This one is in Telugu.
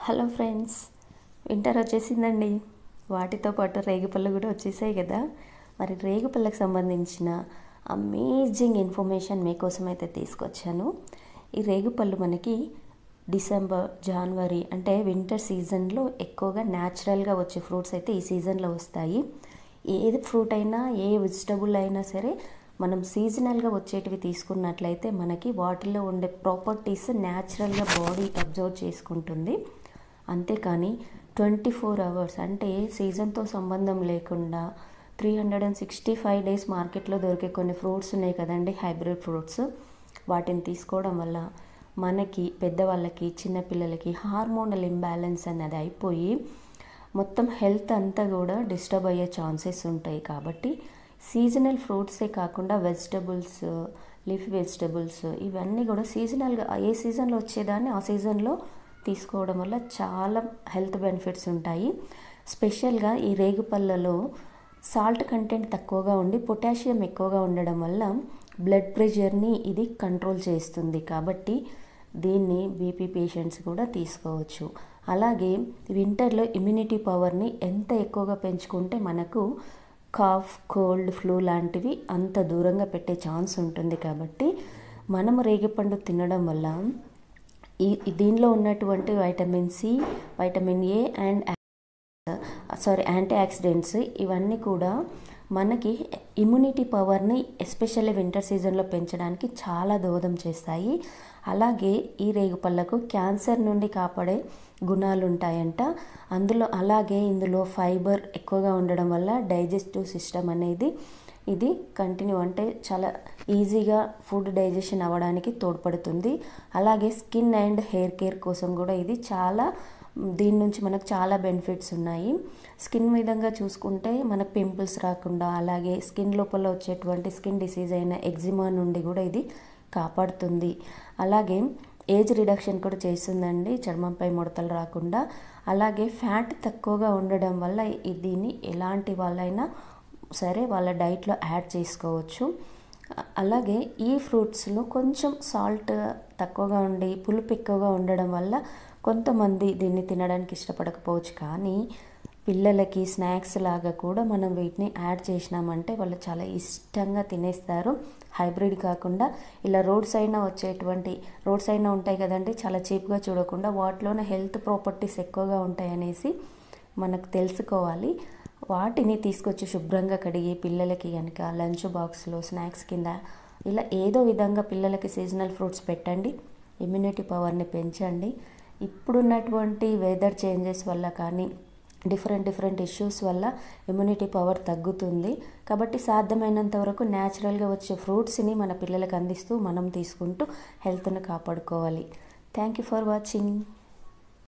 హలో ఫ్రెండ్స్, వింటర్ వచ్చేసిందండి. వాటితో పాటు రేగుపళ్ళు కూడా వచ్చేసాయి కదా. మరి రేగుపళ్ళకి సంబంధించిన అమేజింగ్ ఇన్ఫర్మేషన్ మీకోసం అయితే తీసుకొచ్చాను. ఈ రేగుపళ్ళు మనకి డిసెంబర్, జనవరి అంటే వింటర్ సీజన్లో ఎక్కువగా న్యాచురల్గా వచ్చే ఫ్రూట్స్ అయితే ఈ సీజన్లో వస్తాయి. ఏది ఫ్రూట్ అయినా, ఏ వెజిటబుల్ అయినా సరే మనం సీజనల్గా వచ్చేటివి తీసుకున్నట్లయితే మనకి వాటిలో ఉండే ప్రాపర్టీస్ న్యాచురల్గా బాడీ అబ్జర్వ్ చేసుకుంటుంది. అంతేకాని 24 అవర్స్ అంటే సీజన్తో సంబంధం లేకుండా 365 డేస్ మార్కెట్లో దొరికే కొన్ని ఫ్రూట్స్ ఉన్నాయి కదండి, హైబ్రిడ్ ఫ్రూట్స్. వాటిని తీసుకోవడం వల్ల మనకి, పెద్దవాళ్ళకి, చిన్నపిల్లలకి హార్మోనల్ ఇంబ్యాలెన్స్ అనేది అయిపోయి మొత్తం హెల్త్ అంతా కూడా డిస్టర్బ్ అయ్యే ఛాన్సెస్ ఉంటాయి. కాబట్టి సీజనల్ ఫ్రూట్సే కాకుండా వెజిటబుల్స్, లీఫీ వెజిటబుల్స్ ఇవన్నీ కూడా సీజనల్గా ఏ సీజన్లో వచ్చేదాన్ని ఆ సీజన్లో తీసుకోవడం వల్ల చాలా హెల్త్ బెనిఫిట్స్ ఉంటాయి. స్పెషల్గా ఈ రేగుపళ్ళలో సాల్ట్ కంటెంట్ తక్కువగా ఉండి పొటాషియం ఎక్కువగా ఉండడం వల్ల బ్లడ్ ప్రెషర్ని ఇది కంట్రోల్ చేస్తుంది. కాబట్టి దీన్ని బీపీ పేషెంట్స్ కూడా తీసుకోవచ్చు. అలాగే వింటర్లో ఇమ్యూనిటీ పవర్ని ఎంత ఎక్కువగా పెంచుకుంటే మనకు కాఫ్, కోల్డ్, ఫ్లూ లాంటివి అంత దూరంగా పెట్టే ఛాన్స్ ఉంటుంది. కాబట్టి మనము రేగిపండు తినడం వల్ల దీనిలో ఉన్నటువంటి vitamin C, vitamin A and antioxidants ఇవన్నీ కూడా మనకి ఇమ్యూనిటీ పవర్ని ఎస్పెషల్లీ వింటర్ సీజన్లో పెంచడానికి చాలా దోహదం చేస్తాయి. అలాగే ఈ రేగుపళ్ళకు క్యాన్సర్ నుండి కాపాడే గుణాలు ఉంటాయంట. అలాగే ఇందులో ఫైబర్ ఎక్కువగా ఉండడం వల్ల డైజెస్టివ్ సిస్టమ్ అనేది ఇది కంటిన్యూ అంటే చాలా ఈజీగా ఫుడ్ డైజెషన్ అవ్వడానికి తోడ్పడుతుంది. అలాగే స్కిన్ అండ్ హెయిర్ కేర్ కోసం కూడా ఇది దీని నుంచి మనకు చాలా బెనిఫిట్స్ ఉన్నాయి. స్కిన్ విధంగా చూసుకుంటే మనకు పింపుల్స్ రాకుండా, అలాగే స్కిన్ లోపల వచ్చేటువంటి స్కిన్ డిసీజ్ అయిన ఎగ్జిమా నుండి కూడా ఇది కాపాడుతుంది. అలాగే ఏజ్ రిడక్షన్ కూడా చేస్తుందండి, చర్మంపై ముడతలు రాకుండా. అలాగే ఫ్యాట్ తక్కువగా ఉండడం వల్ల దీన్ని ఎలాంటి వాళ్ళైనా సరే వాళ్ళ డైట్లో యాడ్ చేసుకోవచ్చు. అలాగే ఈ ఫ్రూట్స్లో కొంచెం సాల్ట్ తక్కువగా ఉండి పులుపు ఎక్కువగా ఉండడం వల్ల కొంతమంది దీన్ని తినడానికి ఇష్టపడకపోవచ్చు. కానీ పిల్లలకి స్నాక్స్ లాగా కూడా మనం వీటిని యాడ్ చేసినామంటే వాళ్ళు చాలా ఇష్టంగా తినేస్తారు. హైబ్రిడ్ కాకుండా ఇలా రోడ్ సైడ్న ఉంటాయి కదండి, చాలా చీప్గా చూడకుండా వాటిలోనే హెల్త్ ప్రాపర్టీస్ ఎక్కువగా ఉంటాయనేసి మనకు తెలుసుకోవాలి. వాటిని తీసుకొచ్చి శుభ్రంగా కడిగి పిల్లలకి కనుక లంచ్ బాక్స్లో స్నాక్స్ కింద ఇలా ఏదో విధంగా పిల్లలకి సీజనల్ ఫ్రూట్స్ పెట్టండి, ఇమ్యూనిటీ పవర్ని పెంచండి. ఇప్పుడున్నటువంటి వెదర్ చేంజెస్ వల్ల కానీ డిఫరెంట్ ఇష్యూస్ వల్ల ఇమ్యూనిటీ పవర్ తగ్గుతుంది. కాబట్టి సాధ్యమైనంత వరకు న్యాచురల్గా వచ్చే ఫ్రూట్స్ని మన పిల్లలకు అందిస్తూ మనం తీసుకుంటూ హెల్త్ని కాపాడుకోవాలి. Thank you for watching.